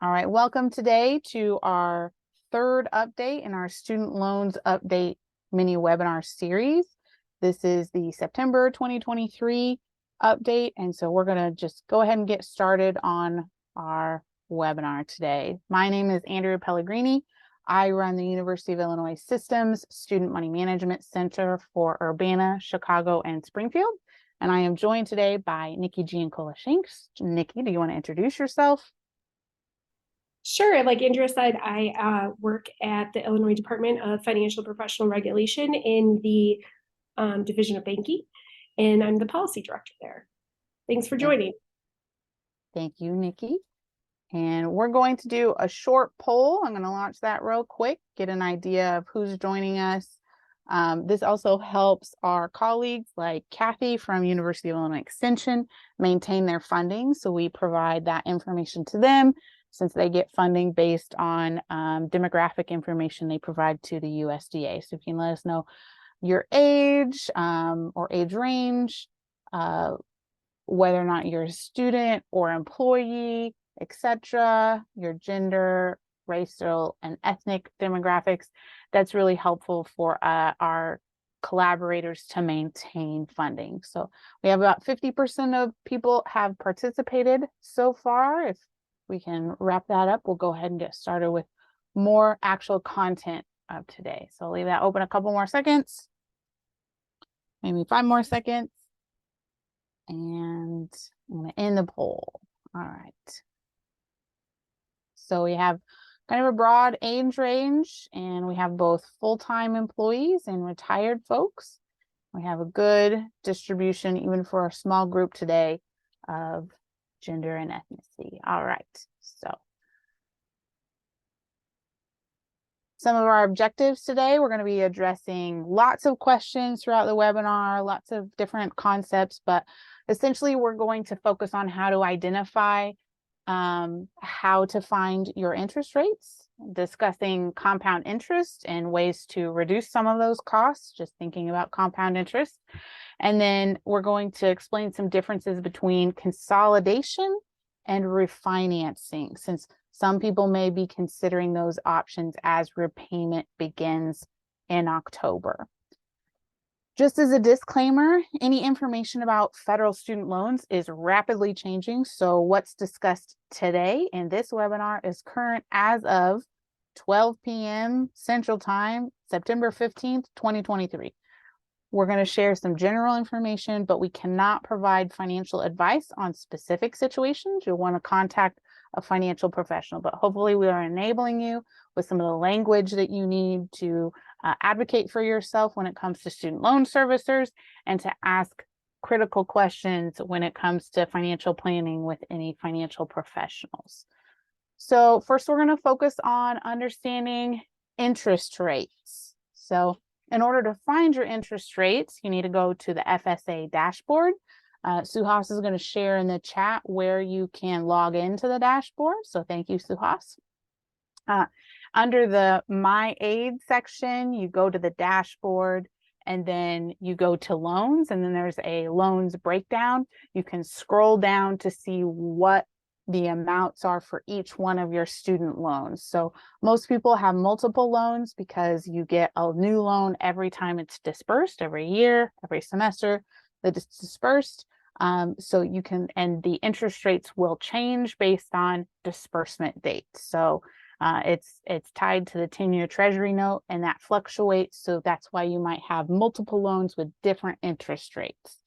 All right, welcome today to our third update in our student loans update mini webinar series. This is the September 2023 update, and so we're going to just go ahead and get started on our webinar today. My name is Andrea Pellegrini. I run the University of Illinois Systems Student Money Management Center for Urbana, Chicago, and Springfield. And I am joined today by Nikki Giancola-Shanks. Nikki, do you want to introduce yourself? Sure. Like Andrea said, I work at the Illinois Department of Financial Professional Regulation in the Division of Banking, and I'm the policy director there. Thanks for joining. Thank you, Nikki. And we're going to do a short poll. I'm going to launch that real quick, get an idea of who's joining us. This also helps our colleagues like Kathy from University of Illinois Extension maintain their funding. So we provide that information to them since they get funding based on demographic information they provide to the USDA. So if you can let us know your age or age range, whether or not you're a student or employee, etc., your gender, racial, and ethnic demographics, that's really helpful for our collaborators to maintain funding. So we have about 50% of people have participated so far. If we can wrap that up, we'll go ahead and get started with more actual content of today. So I'll leave that open a couple more seconds, maybe 5 more seconds. And I'm going to end the poll. All right. So we have kind of a broad age range, and we have both full-time employees and retired folks. We have a good distribution, even for our small group today, of gender and ethnicity. All right. So some of our objectives today, we're going to be addressing lots of questions throughout the webinar, lots of different concepts, but essentially we're going to focus on how to identify how to find your interest rates, discussing compound interest and ways to reduce some of those costs, just thinking about compound interest. And then we're going to explain some differences between consolidation and refinancing, since some people may be considering those options as repayment begins in October. Just as a disclaimer, any information about federal student loans is rapidly changing. So what's discussed today in this webinar is current as of 12 p.m. Central Time, September 15th, 2023. We're going to share some general information, but we cannot provide financial advice on specific situations. You'll want to contact a financial professional, but hopefully we are enabling you with some of the language that you need to advocate for yourself when it comes to student loan servicers and to ask critical questions when it comes to financial planning with any financial professionals. So first, we're going to focus on understanding interest rates. So in order to find your interest rates, you need to go to the FSA dashboard. Suhas is going to share in the chat where you can log into the dashboard. So thank you, Suhas. Under the My Aid section, you go to the dashboard and then you go to loans, and then there's a loans breakdown. You can scroll down to see what the amounts are for each one of your student loans. So most people have multiple loans because you get a new loan every time it's dispersed, every year, every semester that it's dispersed. So you can, and the interest rates will change based on disbursement date. So it's tied to the 10-year treasury note, and that fluctuates. So that's why you might have multiple loans with different interest rates.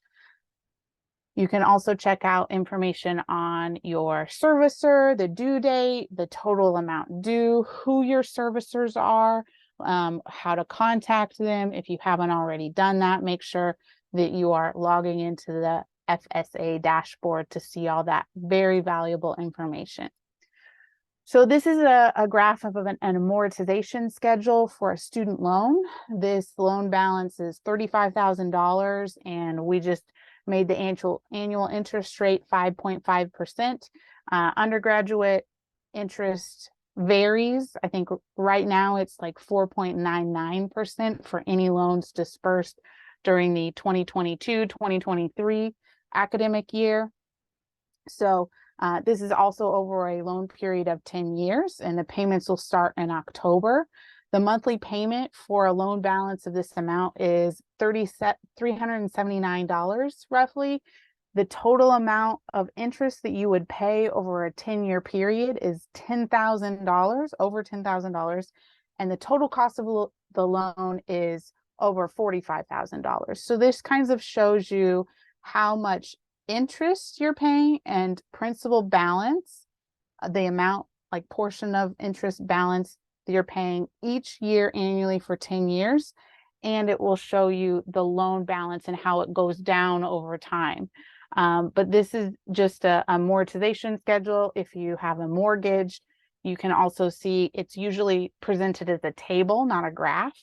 You can also check out information on your servicer, the due date, the total amount due, who your servicers are, how to contact them. If you haven't already done that, make sure that you are logging into the FSA dashboard to see all that very valuable information. So this is a graph of an amortization schedule for a student loan. This loan balance is $35,000, and we just made the annual interest rate 5.5%. Undergraduate interest varies. I think right now it's like 4.99% for any loans dispersed during the 2022-2023 academic year. So This is also over a loan period of 10 years, and the payments will start in October. The monthly payment for a loan balance of this amount is $379 roughly. The total amount of interest that you would pay over a 10-year period is $10,000, over $10,000. And the total cost of the loan is over $45,000. So this kind of shows you how much interest you're paying and principal balance, the amount, like portion of interest balance that you're paying each year annually for 10 years. And it will show you the loan balance and how it goes down over time. But this is just a amortization schedule. If you have a mortgage, you can also see it's usually presented as a table, not a graph,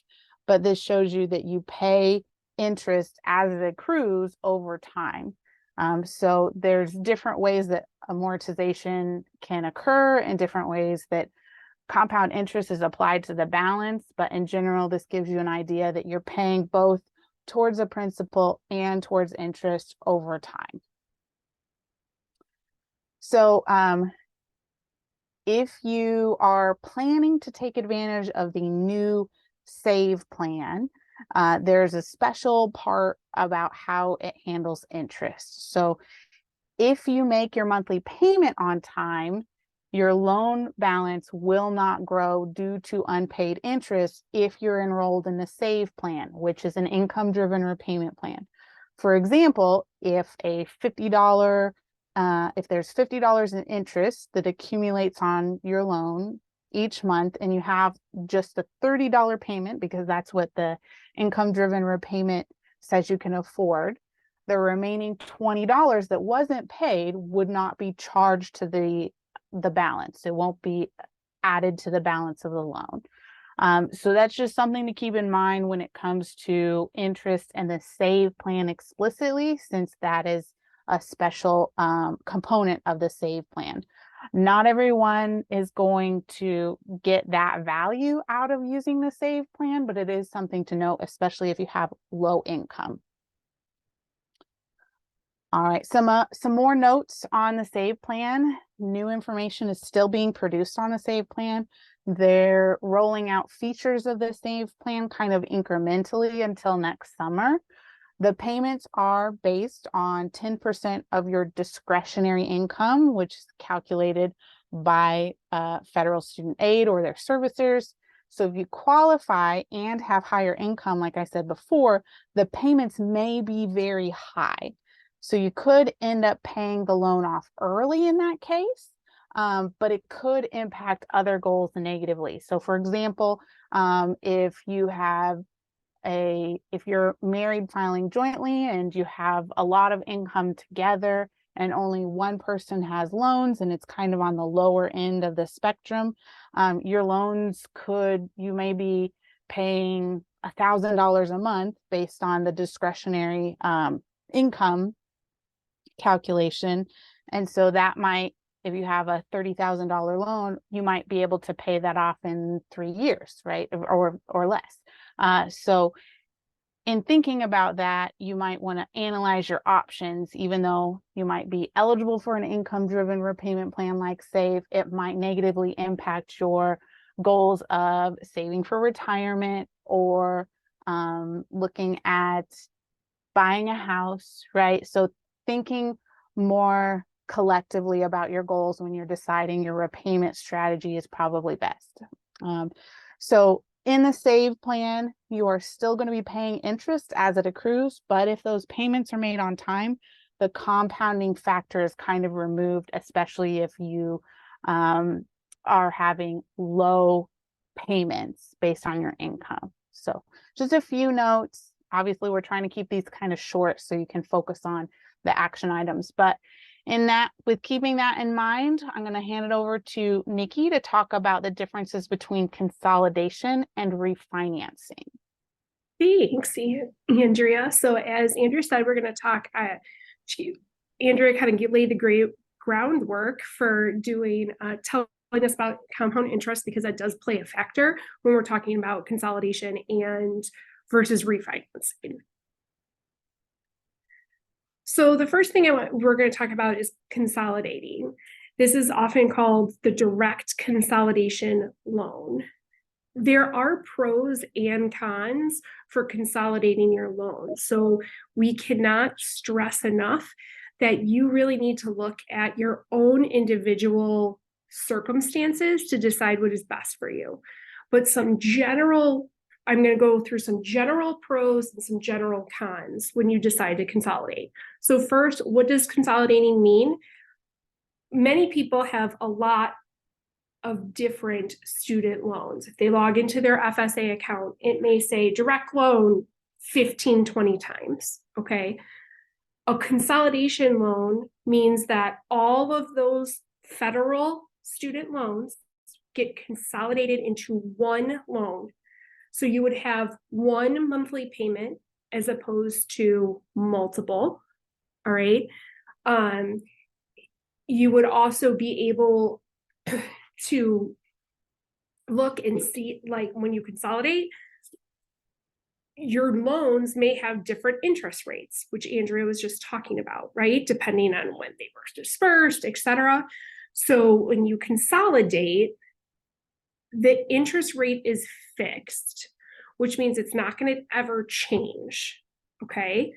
but this shows you that you pay interest as it accrues over time. So there's different ways that amortization can occur and different ways that compound interest is applied to the balance. But in general, this gives you an idea that you're paying both towards the principal and towards interest over time. So if you are planning to take advantage of the new SAVE plan, there's a special part about how it handles interest. So if you make your monthly payment on time, your loan balance will not grow due to unpaid interest if you're enrolled in the SAVE plan, which is an income-driven repayment plan. For example, if there's $50 in interest that accumulates on your loan each month, and you have just a $30 payment because that's what the income-driven repayment says you can afford, the remaining $20 that wasn't paid would not be charged to the balance. It won't be added to the balance of the loan. So that's just something to keep in mind when it comes to interest and the SAVE plan explicitly, since that is a special component of the SAVE plan. Not everyone is going to get that value out of using the SAVE plan, but it is something to note, especially if you have low income. All right, some more notes on the SAVE plan. New information is still being produced on the SAVE plan. They're rolling out features of the SAVE plan kind of incrementally until next summer. The payments are based on 10% of your discretionary income, which is calculated by federal student aid or their servicers. So if you qualify and have higher income, like I said before, the payments may be very high. So you could end up paying the loan off early in that case, but it could impact other goals negatively. So for example, if you're married filing jointly and you have a lot of income together and only one person has loans and it's kind of on the lower end of the spectrum, your loans you may be paying $1,000 a month based on the discretionary income calculation. And so that might, if you have a $30,000 loan, you might be able to pay that off in 3 years, right? Or less. So in thinking about that, you might want to analyze your options. Even though you might be eligible for an income-driven repayment plan like SAVE, it might negatively impact your goals of saving for retirement or looking at buying a house, right? So thinking more collectively about your goals when you're deciding your repayment strategy is probably best. So in the SAVE plan, you are still going to be paying interest as it accrues, but if those payments are made on time, the compounding factor is kind of removed, especially if you are having low payments based on your income. So just a few notes. Obviously, we're trying to keep these kind of short so you can focus on the action items. But with keeping that in mind, I'm going to hand it over to Nikki to talk about the differences between consolidation and refinancing. Thanks, Andrea. So as Andrea said, we're going to talk, Andrea kind of laid the great groundwork for telling us about compound interest, because that does play a factor when we're talking about consolidation versus refinancing. So the first thing we're going to talk about is consolidating. This is often called the direct consolidation loan. There are pros and cons for consolidating your loan. So we cannot stress enough that you really need to look at your own individual circumstances to decide what is best for you. But I'm going to go through some general pros and some general cons when you decide to consolidate. So first, what does consolidating mean? Many people have a lot of different student loans. If they log into their FSA account, it may say direct loan 15, 20 times, okay? A consolidation loan means that all of those federal student loans get consolidated into one loan. So you would have one monthly payment as opposed to multiple, all right? You would also be able to look and see, like when you consolidate, your loans may have different interest rates, which Andrea was just talking about, right? Depending on when they were dispersed, etc. So when you consolidate, the interest rate is fixed, which means it's not going to ever change, okay?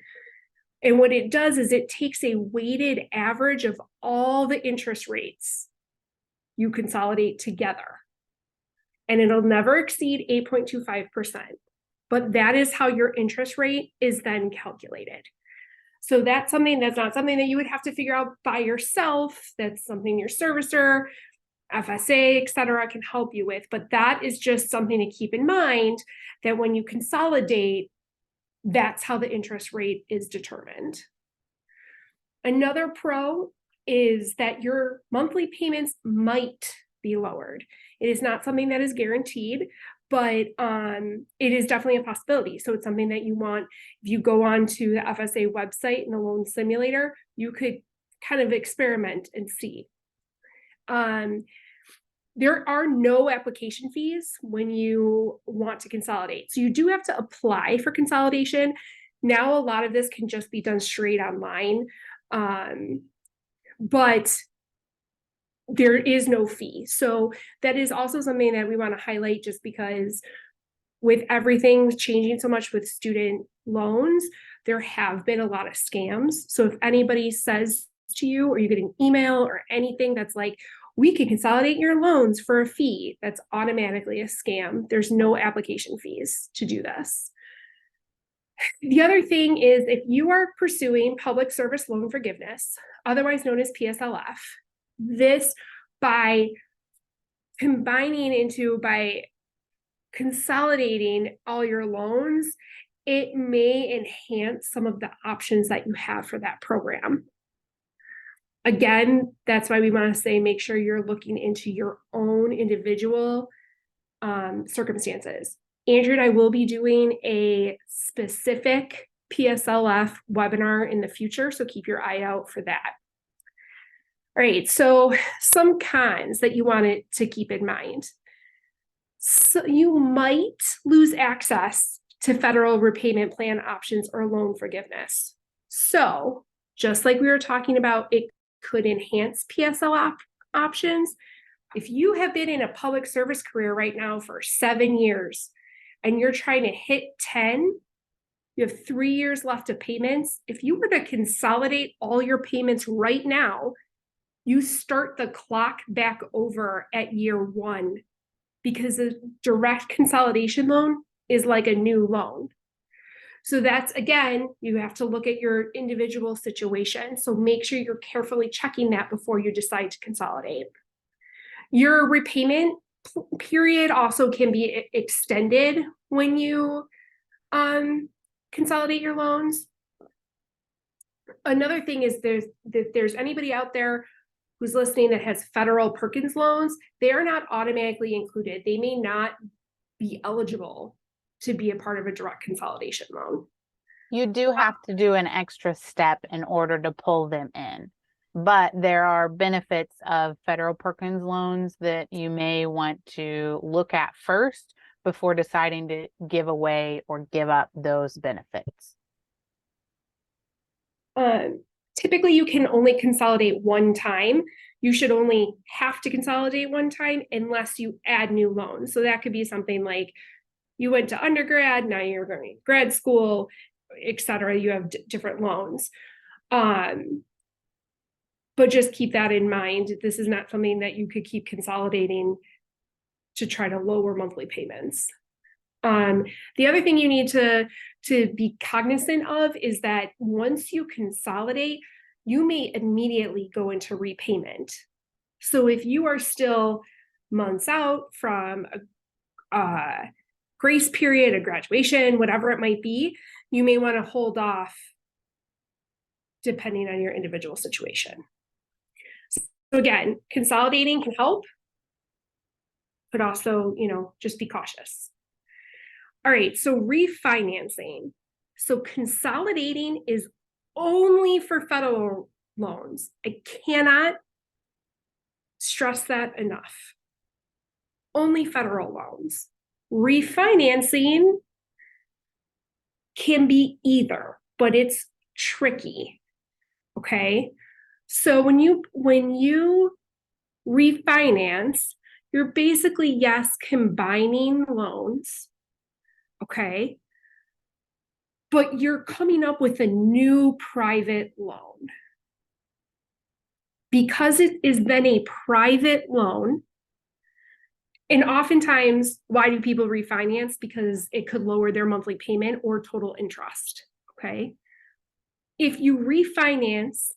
And what it does is it takes a weighted average of all the interest rates you consolidate together. And it'll never exceed 8.25%. But that is how your interest rate is then calculated. So that's not something that you would have to figure out by yourself. That's something your servicer, FSA, et cetera, can help you with. But that is just something to keep in mind, that when you consolidate, that's how the interest rate is determined. Another pro is that your monthly payments might be lowered. It is not something that is guaranteed, but it is definitely a possibility. So it's something that you want. If you go on to the FSA website in the loan simulator, you could kind of experiment and see. There are no application fees when you want to consolidate. So you do have to apply for consolidation. Now, a lot of this can just be done straight online, but there is no fee. So that is also something that we want to highlight, just because with everything changing so much with student loans, there have been a lot of scams. So if anybody says to you, or you get an email or anything that's like, we can consolidate your loans for a fee, that's automatically a scam. There's no application fees to do this. The other thing is, if you are pursuing public service loan forgiveness, otherwise known as PSLF, this by consolidating all your loans, it may enhance some of the options that you have for that program. Again, that's why we want to say, make sure you're looking into your own individual circumstances. Andrew and I will be doing a specific PSLF webinar in the future, so keep your eye out for that. All right, so some cons that you wanted to keep in mind. So you might lose access to federal repayment plan options or loan forgiveness. So just like we were talking about, it could enhance PSL options. If you have been in a public service career right now for 7 years and you're trying to hit 10, you have 3 years left of payments. If you were to consolidate all your payments right now, you start the clock back over at year 1, because a direct consolidation loan is like a new loan. So that's, again, you have to look at your individual situation. So make sure you're carefully checking that before you decide to consolidate. Your repayment period also can be extended when you consolidate your loans. Another thing is, if there's anybody out there who's listening that has federal Perkins loans, they are not automatically included. They may not be eligible to be a part of a direct consolidation loan. You do have to do an extra step in order to pull them in, but there are benefits of federal Perkins loans that you may want to look at first before deciding to give away or give up those benefits. Typically, you can only consolidate one time. You should only have to consolidate one time unless you add new loans. So that could be something like you went to undergrad, now you're going to grad school, et cetera. You have different loans. But just keep that in mind. This is not something that you could keep consolidating to try to lower monthly payments. The other thing you need to be cognizant of is that once you consolidate, you may immediately go into repayment. So if you are still months out from a grace period, a graduation, whatever it might be, you may want to hold off depending on your individual situation. So again, consolidating can help, but also, just be cautious. All right, so refinancing. So consolidating is only for federal loans. I cannot stress that enough. Only federal loans. Refinancing can be either, but it's tricky. Okay. So when you refinance, you're basically, yes, combining loans. Okay. But you're coming up with a new private loan. Because it is then a private loan, and oftentimes, why do people refinance? Because it could lower their monthly payment or total interest, okay? If you refinance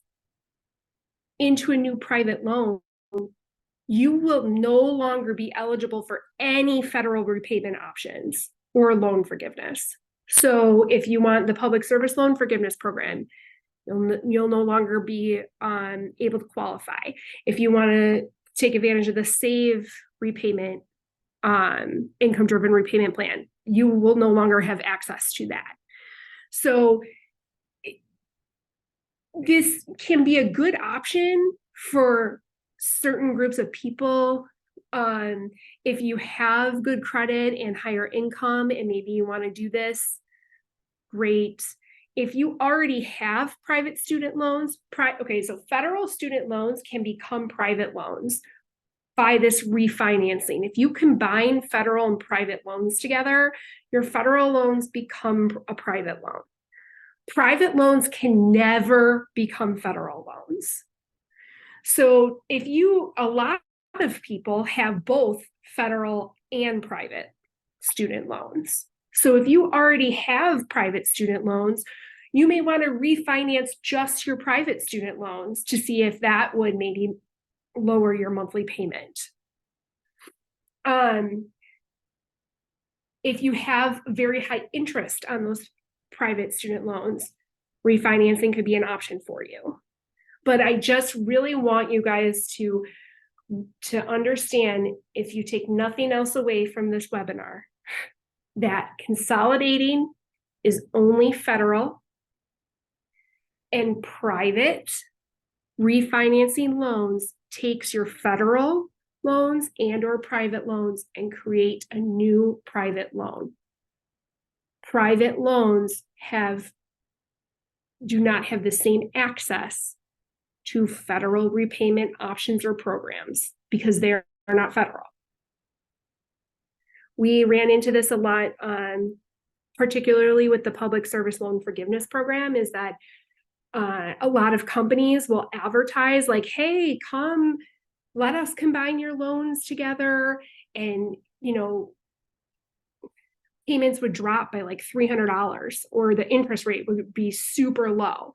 into a new private loan, you will no longer be eligible for any federal repayment options or loan forgiveness. So if you want the public service loan forgiveness program, you'll no longer be able to qualify. If you want to take advantage of the SAVE repayment, income-driven repayment plan, you will no longer have access to that. So this can be a good option for certain groups of people. If you have good credit and higher income and maybe you want to do this, great. If you already have private student loans, okay, so federal student loans can become private loans by this refinancing. If you combine federal and private loans together, your federal loans become a private loan. Private loans can never become federal loans. So if a lot of people have both federal and private student loans. So if you already have private student loans, you may want to refinance just your private student loans to see if that would maybe lower your monthly payment. If you have very high interest on those private student loans, refinancing could be an option for you. But I just really want you guys to understand, if you take nothing else away from this webinar, that consolidating is only federal, and private refinancing loans takes your federal loans and or private loans and create a new private loan. Private loans do not have the same access to federal repayment options or programs because they're not federal. We ran into this a lot, particularly with the public service loan forgiveness program, is that a lot of companies will advertise like, hey, come, let us combine your loans together, and payments would drop by like $300 or the interest rate would be super low.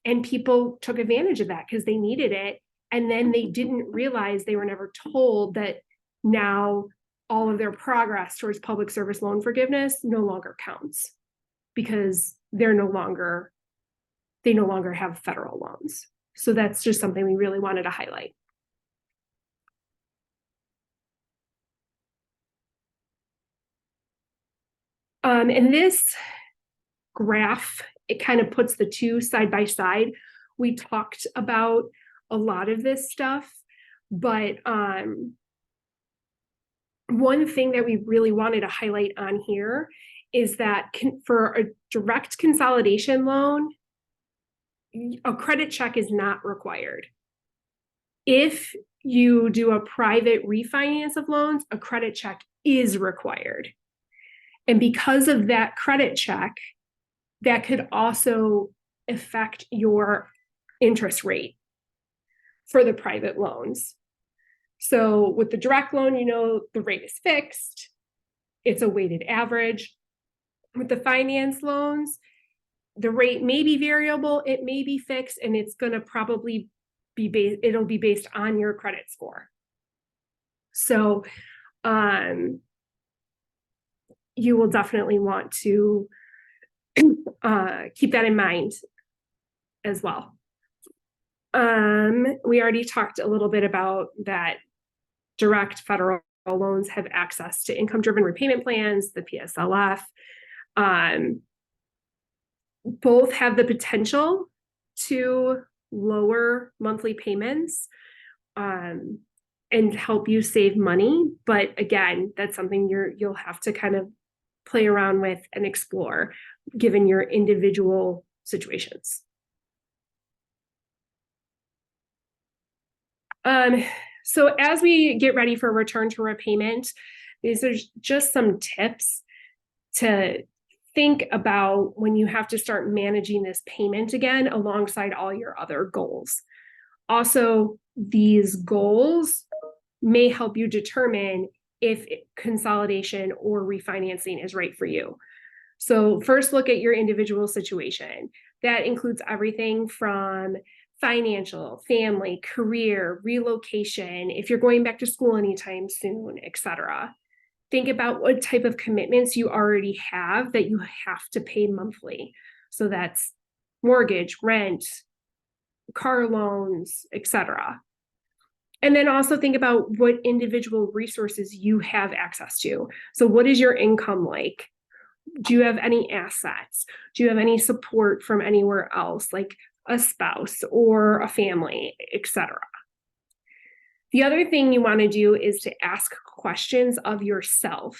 And people took advantage of that because they needed it. And then they didn't realize, they were never told that now all of their progress towards public service loan forgiveness no longer counts because they no longer have federal loans. So that's just something we really wanted to highlight. And this graph, it kind of puts the two side by side. We talked about a lot of this stuff, but one thing that we really wanted to highlight on here is that for a direct consolidation loan, a credit check is not required. If you do a private refinance of loans, a credit check is required. And because of that credit check, that could also affect your interest rate for the private loans. So with the direct loan, the rate is fixed. It's a weighted average. With the finance loans, the rate may be variable, it may be fixed, and it's going to probably it'll be based on your credit score. So you will definitely want to keep that in mind as well. We already talked a little bit about that direct federal loans have access to income-driven repayment plans, the PSLF. Both have the potential to lower monthly payments and help you save money. But again, that's something you'll have to kind of play around with and explore given your individual situations. So as we get ready for return to repayment, these are just some tips to think about when you have to start managing this payment again alongside all your other goals. Also, these goals may help you determine if consolidation or refinancing is right for you. So first, look at your individual situation. That includes everything from financial, family, career, relocation, if you're going back to school anytime soon, etc. Think about what type of commitments you already have that you have to pay monthly. So that's mortgage, rent, car loans, etc. And then also think about what individual resources you have access to. So what is your income like? Do you have any assets? Do you have any support from anywhere else, like a spouse or a family, etc.? The other thing you want to do is to ask questions of yourself.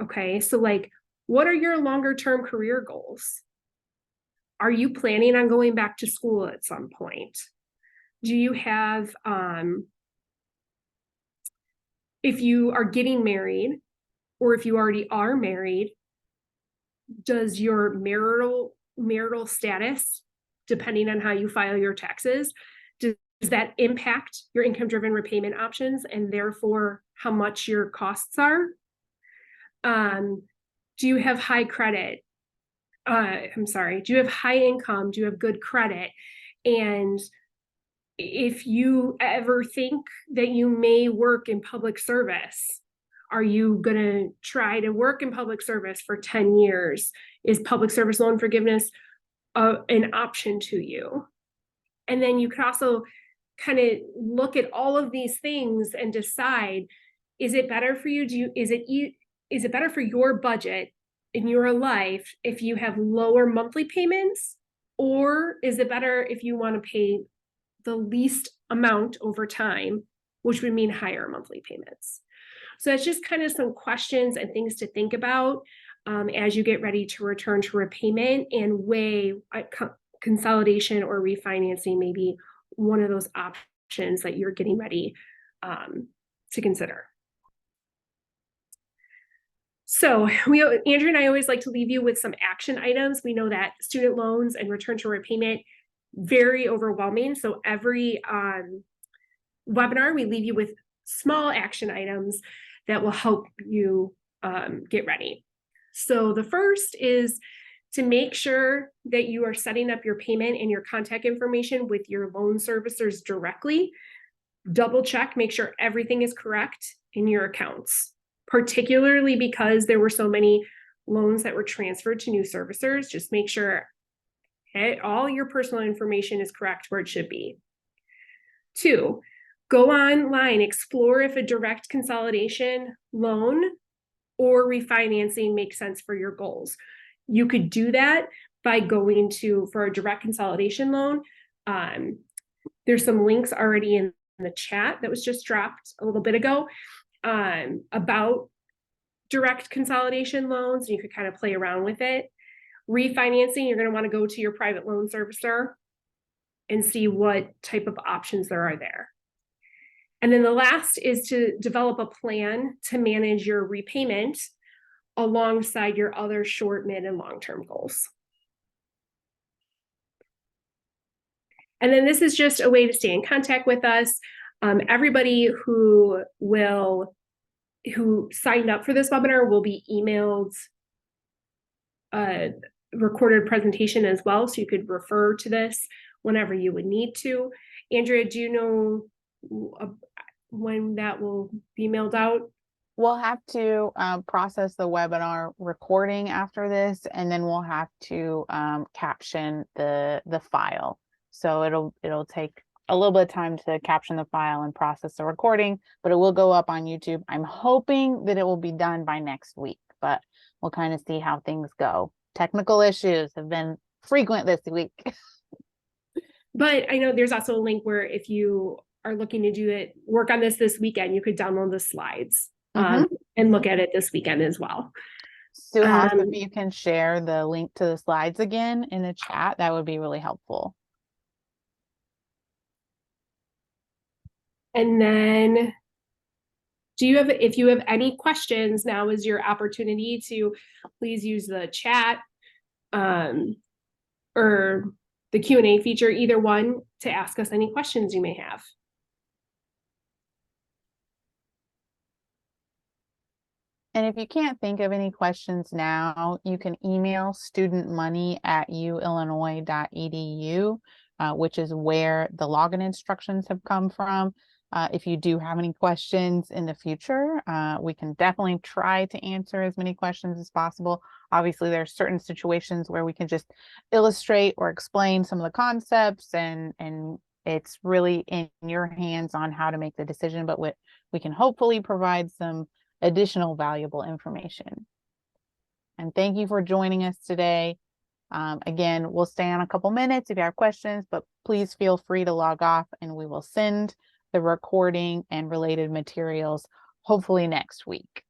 Okay, so like, what are your longer term career goals? Are you planning on going back to school at some point? Do you have, if you are getting married or if you already are married, does your marital status, depending on how you file your taxes, does that impact your income-driven repayment options and therefore how much your costs are? Do you have high credit? Do you have high income? Do you have good credit? And if you ever think that you may work in public service, are you going to try to work in public service for 10 years? Is public service loan forgiveness an option to you? And then you could also kind of look at all of these things and decide, is it better for you? Is it better for your budget in your life if you have lower monthly payments? Or is it better if you want to pay the least amount over time, which would mean higher monthly payments? So it's just kind of some questions and things to think about as you get ready to return to repayment and weigh consolidation or refinancing, maybe one of those options that you're getting ready to consider. So Andrew and I always like to leave you with some action items. We know that student loans and return to repayment, very overwhelming. So every webinar, we leave you with small action items that will help you get ready. So the first is to make sure that you are setting up your payment and your contact information with your loan servicers directly. Double check, make sure everything is correct in your accounts, particularly because there were so many loans that were transferred to new servicers. Just make sure all your personal information is correct where it should be. 2, go online, explore if a direct consolidation loan or refinancing makes sense for your goals. You could do that by going for a direct consolidation loan. There's some links already in the chat that was just dropped a little bit ago about direct consolidation loans. You could kind of play around with it. Refinancing, you're going to want to go to your private loan servicer and see what type of options there are there. And then the last is to develop a plan to manage your repayment alongside your other short, mid, and long-term goals. And then this is just a way to stay in contact with us. Everybody who signed up for this webinar will be emailed a recorded presentation as well, so you could refer to this whenever you would need to. Andrea, do you know when that will be mailed out? We'll have to process the webinar recording after this, and then we'll have to caption the file. So it'll take a little bit of time to caption the file and process the recording, but it will go up on YouTube. I'm hoping that it will be done by next week, but we'll kind of see how things go. Technical issues have been frequent this week. But I know there's also a link where if you are looking to do it, work on this weekend, you could download the slides and look at it this weekend as well. Suhas, if you can share the link to the slides again in the chat, that would be really helpful. And then if you have any questions, now is your opportunity to please use the chat or the Q&A feature, either one, to ask us any questions you may have. And if you can't think of any questions now, you can email studentmoney@uillinois.edu, which is where the login instructions have come from. If you do have any questions in the future, we can definitely try to answer as many questions as possible. Obviously, there are certain situations where we can just illustrate or explain some of the concepts, and it's really in your hands on how to make the decision, but we can hopefully provide some additional valuable information. And thank you for joining us today. Again, we'll stay on a couple minutes if you have questions, but please feel free to log off and we will send the recording and related materials hopefully next week.